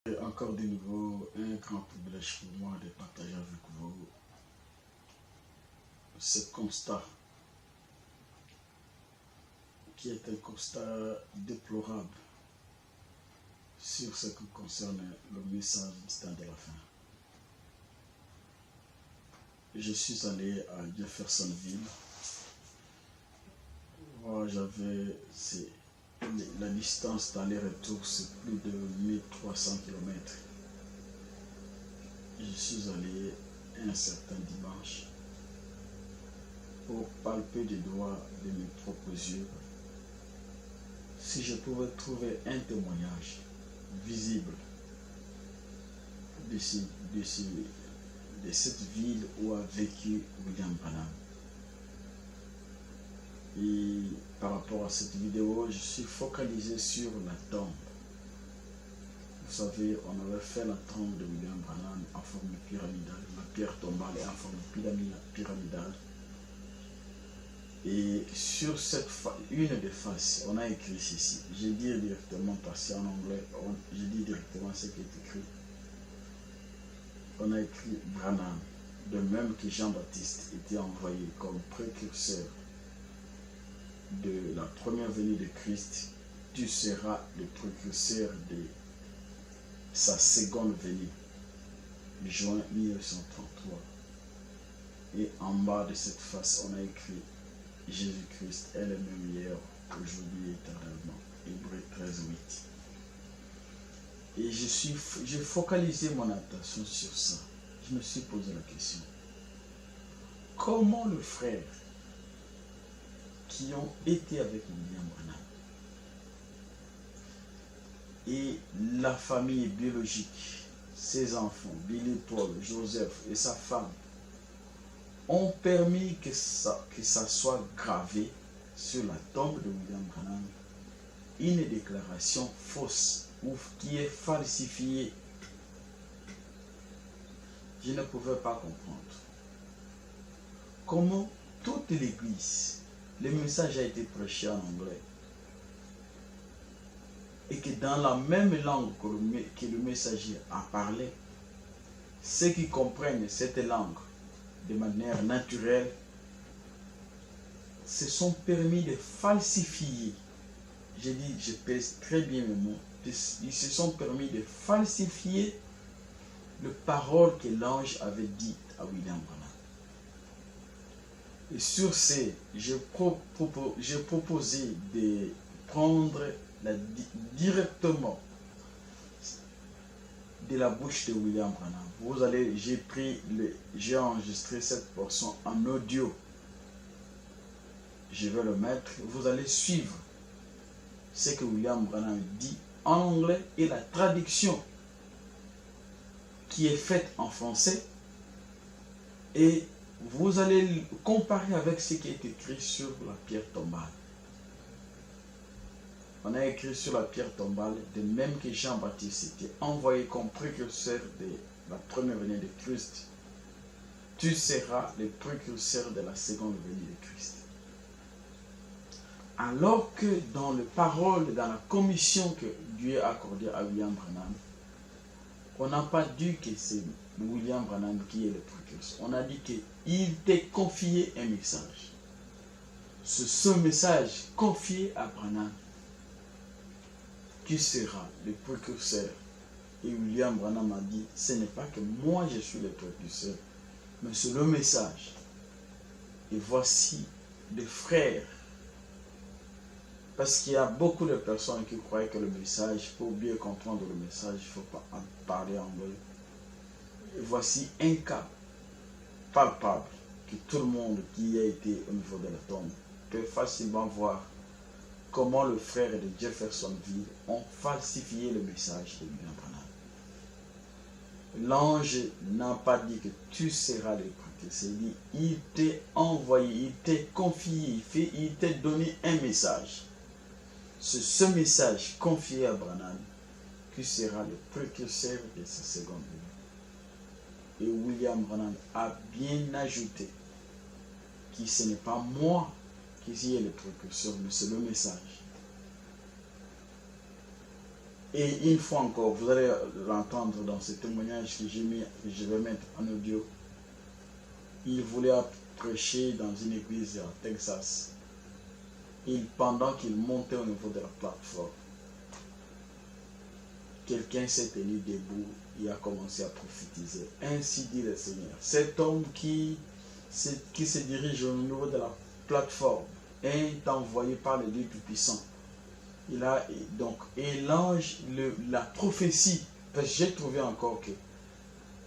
Et encore de nouveau, un grand privilège pour moi de partager avec vous ce constat qui est un constat déplorable sur ce qui concerne le message du temps de la fin. Je suis allé à Jeffersonville. J'avais la distance d'aller-retour, c'est plus de 1300 km. Je suis allé un certain dimanche pour palper des doigts de mes propres yeux si je pouvais trouver un témoignage visible de cette ville où a vécu William Branham. Et par rapport à cette vidéo, je suis focalisé sur la tombe. Vous savez, on avait fait la tombe de William Branham en forme pyramidale. La pierre tombale est en forme pyramidale. Et sur une des faces, on a écrit ceci. Je dis directement, parce qu'en anglais, je dis directement ce qui est écrit. On a écrit Branham, de même que Jean-Baptiste était envoyé comme précurseur de la première venue de Christ, tu seras le précurseur de sa seconde venue, juin 1933. Et en bas de cette face, on a écrit Jésus-Christ est le même hier, aujourd'hui et éternellement. Hébreux 13, 8. Et j'ai focalisé mon attention sur ça. Je me suis posé la question. Comment le frère qui ont été avec William Branham et la famille biologique, ses enfants, Billy Paul, Joseph et sa femme, ont permis que ça soit gravé sur la tombe de William Branham une déclaration fausse ou qui est falsifiée. Je ne pouvais pas comprendre comment toute l'église, le message a été prêché en anglais et que dans la même langue que le messager a parlé, ceux qui comprennent cette langue de manière naturelle se sont permis de falsifier. Je dis, je pèse très bien mes mots. Ils se sont permis de falsifier les paroles que l'ange avait dites à William Branham. Et sur ce, j'ai proposé de prendre directement de la bouche de William Branham. J'ai enregistré cette portion en audio. Je vais le mettre. Vous allez suivre ce que William Branham dit en anglais et la traduction qui est faite en français. Et vous allez comparer avec ce qui est écrit sur la pierre tombale. On a écrit sur la pierre tombale, de même que Jean-Baptiste était envoyé comme précurseur de la première venue de Christ, tu seras le précurseur de la seconde venue de Christ. Alors que dans les paroles, dans la commission que Dieu a accordée à William Branham, on n'a pas dit que c'est William Branham qui est le précurseur. On a dit qu'il t'est confié un message. Ce message confié à Branham, tu seras le précurseur. Et William Branham a dit, ce n'est pas que moi je suis le précurseur, mais c'est le message. Et voici des frères. Parce qu'il y a beaucoup de personnes qui croient que le message, pour bien comprendre le message, il ne faut pas en parler anglais. Et voici un cas palpable que tout le monde qui a été au niveau de la tombe peut facilement voir comment le frère de Jeffersonville ont falsifié le message de William Branham. L'ange n'a pas dit que tu seras le précurseur. Il t'est envoyé, il t'est confié, il t'est donné un message. C'est ce message confié à Branham qui sera le précurseur de sa seconde venue. Et William Branham a bien ajouté que ce n'est pas moi qui est le précurseur, mais c'est le message. Et une fois encore, vous allez l'entendre dans ce témoignage que je vais mettre en audio. Il voulait prêcher dans une église à Texas. Et pendant qu'il montait au niveau de la plateforme, quelqu'un s'est tenu debout et a commencé à prophétiser. Ainsi dit le Seigneur. Cet homme qui se dirige au niveau de la plateforme est envoyé par le Dieu Tout-Puissant. Il a donc, et l'ange, la prophétie, parce que j'ai trouvé encore que,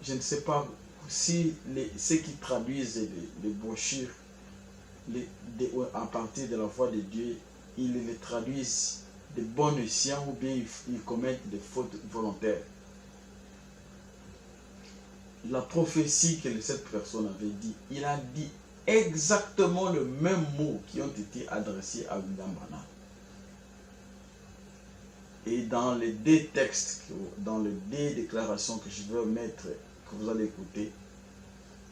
je ne sais pas si ceux qui traduisent les brochures à partir de la voix de Dieu, ils les traduisent de bon escient ou bien ils commettent des fautes volontaires. La prophétie que cette personne avait dit, il a dit exactement le même mot qui ont été adressés à William Branham. Et dans les deux textes, dans les deux déclarations que je veux mettre, que vous allez écouter,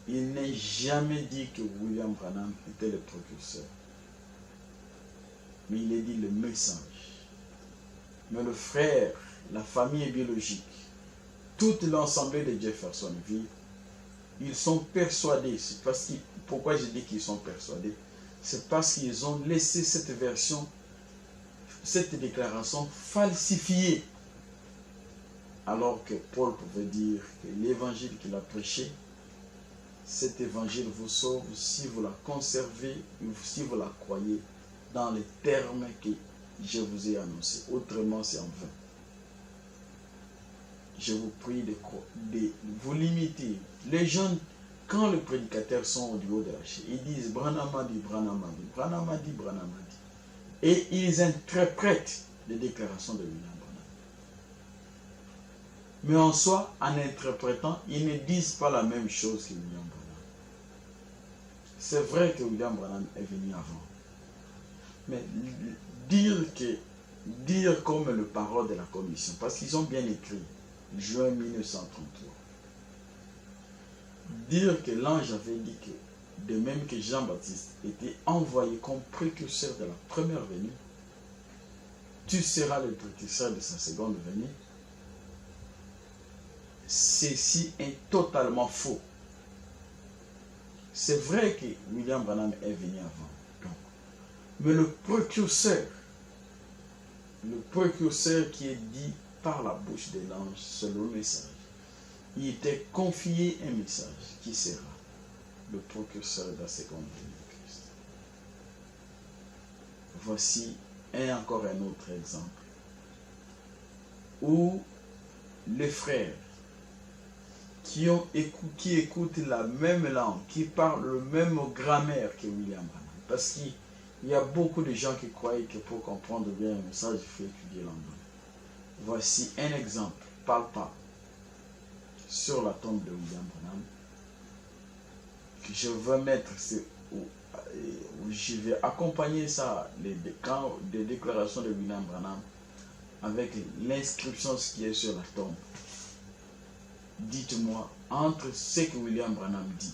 il n'est jamais dit que William Branham était le précurseur. Mais il est dit le message. Mais le frère, la famille biologique, toute l'ensemble de Jeffersonville, ils sont persuadés. Pourquoi je dis qu'ils sont persuadés? C'est parce qu'ils ont laissé cette version, cette déclaration falsifiée. Alors que Paul pouvait dire que l'évangile qu'il a prêché, cet évangile vous sauve si vous la conservez ou si vous la croyez dans les termes que je vous ai annoncés. Autrement, c'est en vain. Je vous prie de vous limiter. Les jeunes, quand les prédicateurs sont au niveau de la chaîne, ils disent Branham a dit, Branham a dit, Branham a dit, Branham a dit. Et ils interprètent les déclarations de William Branham. Mais en soi, en interprétant, ils ne disent pas la même chose que William Branham. C'est vrai que William Branham est venu avant. Mais dire comme le parole de la commission, parce qu'ils ont bien écrit, juin 1933, dire que l'ange avait dit que, de même que Jean-Baptiste était envoyé comme précurseur de la première venue, tu seras le précurseur de sa seconde venue, ceci est totalement faux. C'est vrai que William Branham est venu avant. Donc, mais le précurseur qui est dit par la bouche de l'ange, selon le message, il était confié un message qui sera le précurseur de la seconde venue de Christ. Voici encore un autre exemple où les frères qui écoutent la même langue, qui parlent le même grammaire que William Branham. Parce qu'il y a beaucoup de gens qui croient que pour comprendre bien un message, il faut étudier l'anglais. Voici un exemple palpable sur la tombe de William Branham que je veux mettre, où je vais accompagner ça, des déclarations de William Branham, avec l'inscription ce qui est sur la tombe. Dites-moi, entre ce que William Branham dit,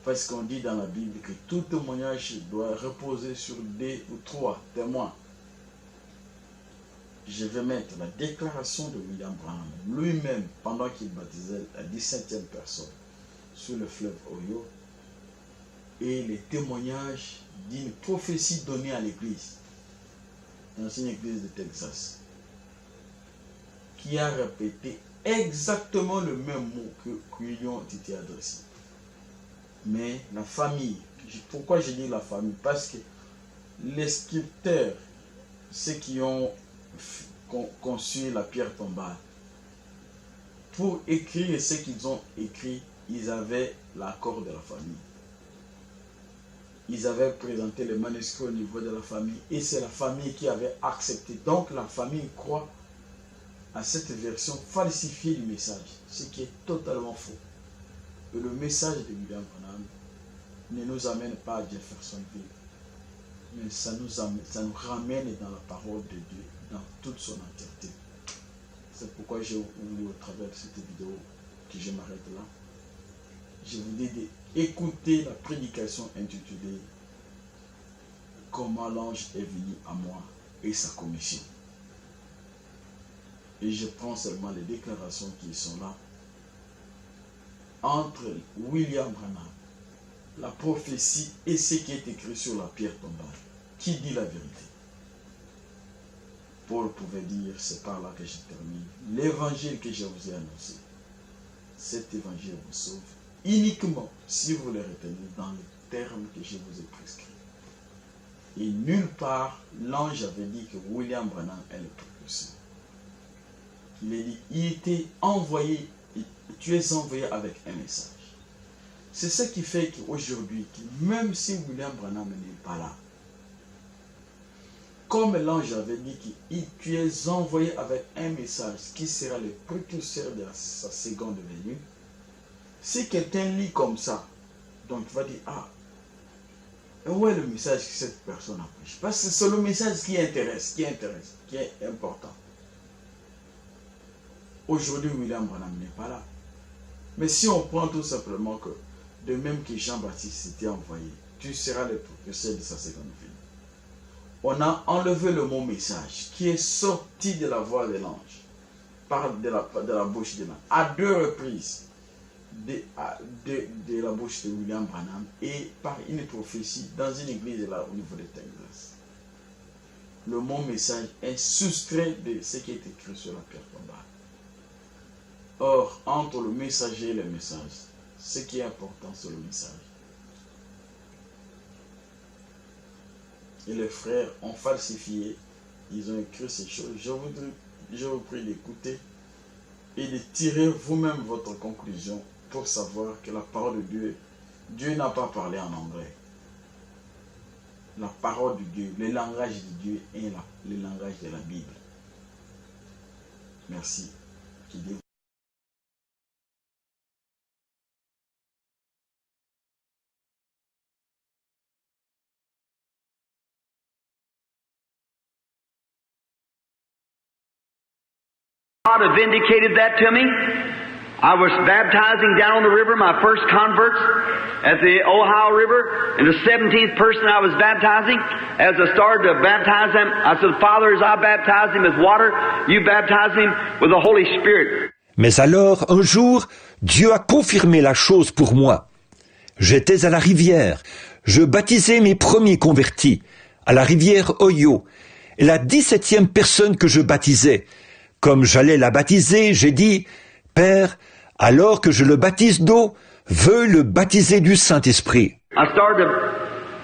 parce qu'on dit dans la Bible que tout témoignage doit reposer sur 2 ou 3 témoins. Je vais mettre la déclaration de William Branham lui-même pendant qu'il baptisait la 17e personne sur le fleuve Ohio et les témoignages d'une prophétie donnée à l'église, dans une église de Texas, qui a répété exactement le même mot qui lui ont été adressés. Mais la famille, pourquoi je dis la famille? Parce que les scripteurs, ceux qui ont conçu la pierre tombale, pour écrire ce qu'ils ont écrit, ils avaient l'accord de la famille. Ils avaient présenté le manuscrit au niveau de la famille et c'est la famille qui avait accepté. Donc la famille croit à cette version falsifiée du message, ce qui est totalement faux. Et le message de William Branham ne nous amène pas à Jeffersonville, mais ça nous ramène dans la parole de Dieu, dans toute son entièreté. C'est pourquoi j'ai voulu, au travers de cette vidéo, que je m'arrête là, je vous dis d'écouter la prédication intitulée « Comment l'ange est venu à moi et sa commission ». et je prends seulement les déclarations qui sont là, entre William Branham, la prophétie et ce qui est écrit sur la pierre tombale, qui dit la vérité? Paul pouvait dire, c'est par là que je termine, l'évangile que je vous ai annoncé, cet évangile vous sauve uniquement si vous le retenez dans les termes que je vous ai prescrits. Et nulle part, l'ange avait dit que William Branham est le précurseur. Il a dit, il était envoyé, tu es envoyé avec un message. C'est ce qui fait qu'aujourd'hui, même si William Branham n'est pas là, comme l'ange avait dit que tu es envoyé avec un message qui sera le précurseur de sa seconde venue, si quelqu'un lit comme ça, donc il va dire, ah, où est le message que cette personne a prêché? Parce que c'est le message qui intéresse, qui est important. Aujourd'hui, William Branham n'est pas là. Mais si on prend tout simplement que, de même que Jean-Baptiste s'était envoyé, tu seras le précurseur de sa seconde venue. On a enlevé le mot message qui est sorti de la voix de l'ange, de la bouche de l'ange, à deux reprises de la bouche de William Branham et par une prophétie dans une église là au niveau de Texas. Le mot message est soustrait de ce qui est écrit sur la pierre tombale. Or, entre le messager et le message, ce qui est important, c'est le message. Et les frères ont falsifié, ils ont écrit ces choses. Je vous prie d'écouter et de tirer vous-même votre conclusion pour savoir que la parole de Dieu, Dieu n'a pas parlé en anglais. La parole de Dieu, le langage de Dieu est le langage de la Bible. Merci. God had vindicated that to me. I was baptizing down on the river, my first converts at the Ohio River, and the 17th person I was baptizing, as I started to baptize them, I said, Father, as I baptize him with water, you baptize him with the Holy Spirit. Mais alors, un jour, Dieu a confirmé la chose pour moi. J'étais à la rivière. Je baptisais mes premiers convertis, à la rivière Ohio, et la 17e personne que je baptisais. Comme j'allais la baptiser, j'ai dit, « Père, alors que je le baptise d'eau, veuille le baptiser du Saint-Esprit. » I started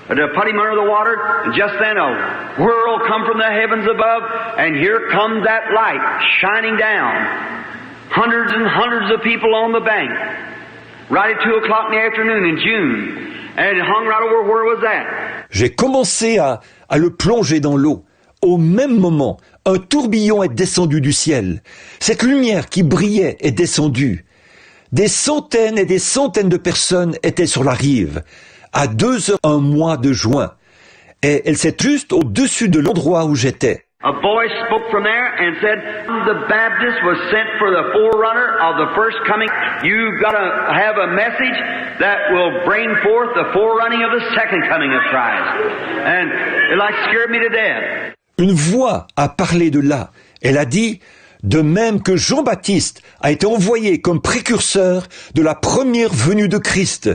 to put him under the water, and just then a whirl come from the heavens above, and here comes that light shining down. Hundreds and hundreds of people on the bank, right at 2 o'clock in the afternoon in June, and it hung right over where was that. J'ai commencé à le plonger dans l'eau. Au même moment, un tourbillon est descendu du ciel. Cette lumière qui brillait est descendue. Des centaines et des centaines de personnes étaient sur la rive, à 2 heures un mois de juin. Et elle s'est juste au-dessus de l'endroit où j'étais. A voice spoke from there and said, the Baptist was sent for the forerunner of the first coming. You've got to have a message that will bring forth the forerunning of the second coming of Christ. And it like scared me to death. Une voix a parlé de là. Elle a dit, de même que Jean-Baptiste a été envoyé comme précurseur de la première venue de Christ,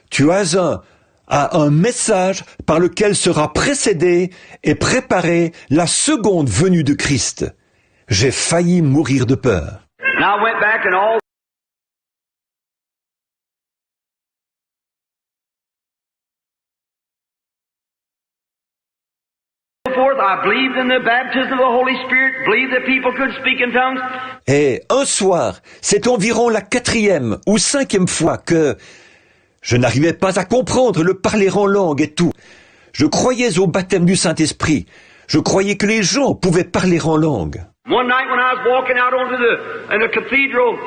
tu as un message par lequel sera précédée et préparée la seconde venue de Christ. J'ai failli mourir de peur. And I went back and all forth, I believed in the baptism of the Holy Spirit, believed that people could speak in tongues. Et un soir, c'est environ la 4e ou 5e fois que je n'arrivais pas à comprendre le parler en langue et tout. Je croyais au baptême du Saint-Esprit. Je croyais que les gens pouvaient parler en langue. One night when I was walking out in the cathedral,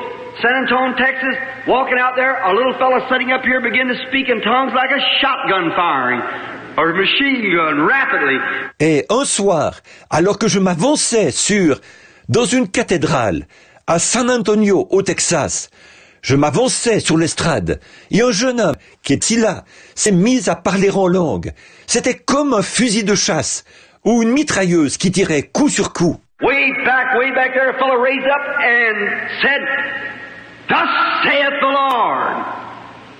San Antonio, Texas, walking out there, a little fella sitting up here began to speak in tongues like a shotgun firing. Or a machine gun, rapidly. Et un soir, alors que je m'avançais dans une cathédrale, à San Antonio, au Texas, je m'avançais sur l'estrade, et un jeune homme, qui est là, s'est mis à parler en langue. C'était comme un fusil de chasse, ou une mitrailleuse qui tirait coup sur coup. Way back there, a fellow raised up and said, "Thus saith the Lord."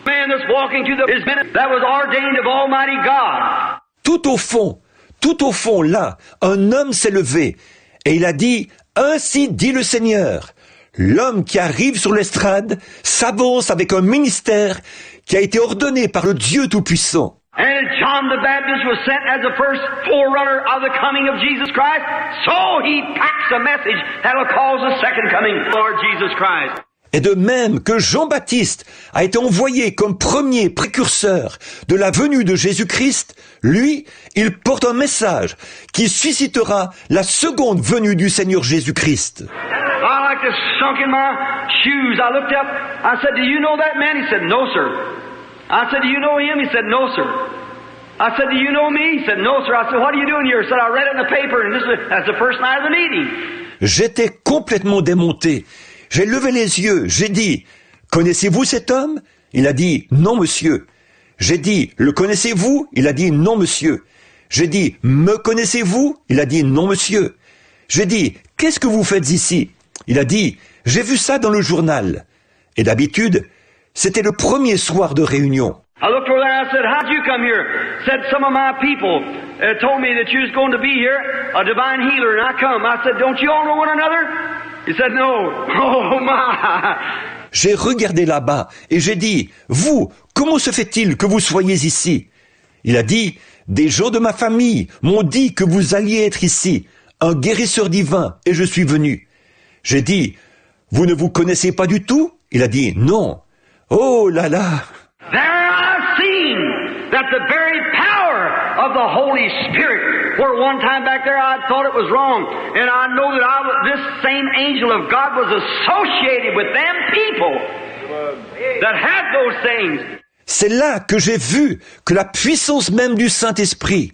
Man that's walking to his minute that was ordained of Almighty God. Tout au fond, là, un homme s'est levé et il a dit, ainsi dit le Seigneur. L'homme qui arrive sur l'estrade s'avance avec un ministère qui a été ordonné par le Dieu Tout-Puissant. And John the Baptist was sent as the first forerunner of the coming of Jesus Christ, so he packs a message that'll cause the second coming of Lord Jesus Christ. Et de même que Jean-Baptiste a été envoyé comme premier précurseur de la venue de Jésus-Christ, lui, il porte un message qui suscitera la seconde venue du Seigneur Jésus-Christ. I like to sunk in my shoes. I looked up. I said, "Do you know that man?" He said, "No, sir." I said, "Do you know him?" He said, "No, sir." I said, "Do you know me?" He said, "No, sir." I said, "What are you doing here?" He said, "I read it in the paper, and that's the first night of the meeting." J'étais complètement démonté. J'ai levé les yeux. J'ai dit, « Connaissez-vous cet homme ?» Il a dit, « Non, monsieur. » J'ai dit, « Le connaissez-vous » Il a dit, « Non, monsieur. » J'ai dit, « Me connaissez-vous » Il a dit, « Non, monsieur. » J'ai dit, « Qu'est-ce que vous faites ici ?» Il a dit, « J'ai vu ça dans le journal. » Et d'habitude, c'était le premier soir de réunion. I looked over there and I said, "How'd you come here?" Said, "Some of my people told me that you was going to be here, a divine healer, and I come." I said, "Don't you all know one another?" He said, "No." Oh my! J'ai regardé là-bas et j'ai dit, « Vous, comment se fait-il que vous soyez ici ?» Il a dit, « Des gens de ma famille m'ont dit que vous alliez être ici, un guérisseur divin, et je suis venu. » J'ai dit, « Vous ne vous connaissez pas du tout ?» Il a dit, « Non. » Oh là là! There I've seen that the very power of the Holy Spirit, where one time back there I thought it was wrong, and I know that this same angel of God was associated with them people that had those things. C'est là que j'ai vu que la puissance même du Saint-Esprit,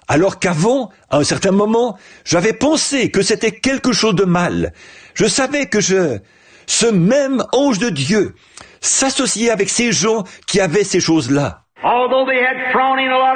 alors qu'avant, à un certain moment, j'avais pensé que c'était quelque chose de mal. Je savais que ce même ange de Dieu s'associait avec ces gens qui avaient ces choses-là. Although they had frowning a lot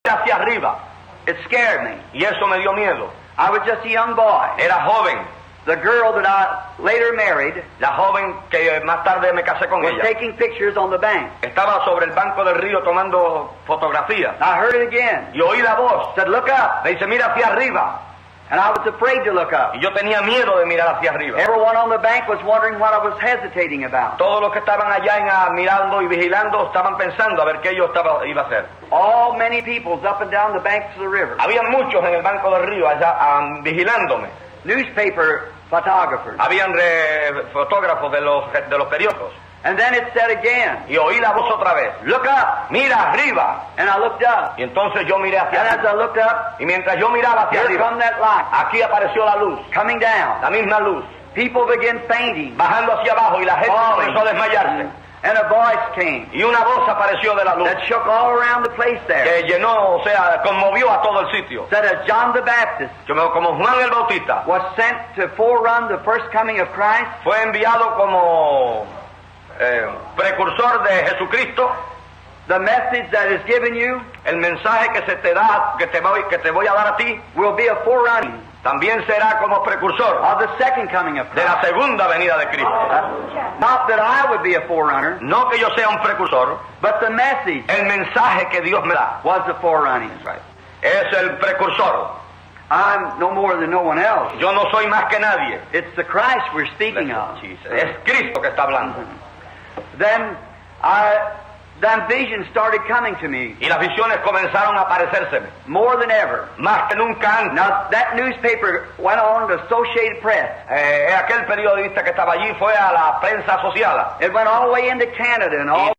hacia arriba. It scared me. Y eso me dio miedo. I was just a young boy. Era joven. The girl that I later married La joven que más tarde me casé con was ella taking pictures on the bank. estaba sobre el banco del río tomando fotografías. I heard it again. Y oí la voz. Said, "Look up." Me dice, mira hacia arriba. And I was afraid to look up. Y yo tenía miedo de mirar hacia arriba. Everyone on the bank was wondering what I was hesitating about. Todos los que estaban allá mirando y vigilando estaban pensando a ver qué yo iba a hacer. All many peoples up and down the banks of the river. Había muchos en el banco del río allá vigilándome. Newspaper photographers. Habían fotógrafos de los periódicos. And then it said again. Y oí la voz otra vez. Look up. Mira arriba. And I looked up. Y entonces yo miré hacia And as arriba. I looked up, Y mientras yo miraba hacia here arriba, come that light. aquí apareció la luz. Coming down. La misma luz. People began fainting. Bajando hacia abajo y la gente Falling. comenzó a desmayarse. And a voice came Y una voz apareció de la luz that shook all around the place there. que llenó, o sea, conmovió a todo el sitio. Said as John the Baptist Como Juan el Bautista was sent to forerun the first coming of Christ, fue enviado como precursor de Jesucristo, the message that is given you el mensaje que se te da, que te voy a dar a ti, will be a forerunning también será como precursor of the second coming of de la Christ. segunda venida de Cristo. Not that I would be a forerunner, No que yo sea un precursor, but the message el mensaje que Dios me da was the forerunning. es el precursor. I'm no more than no one else. Yo no soy más que nadie. It's the Christ we're speaking of. Es Cristo que está hablando. Then visions started coming to me Y las visiones comenzaron a aparecérseme, more than ever. más que nunca antes. Now that newspaper went on to Associated Press. Aquel periodista que estaba allí fue a la prensa asociada. It went all the way into Canada and all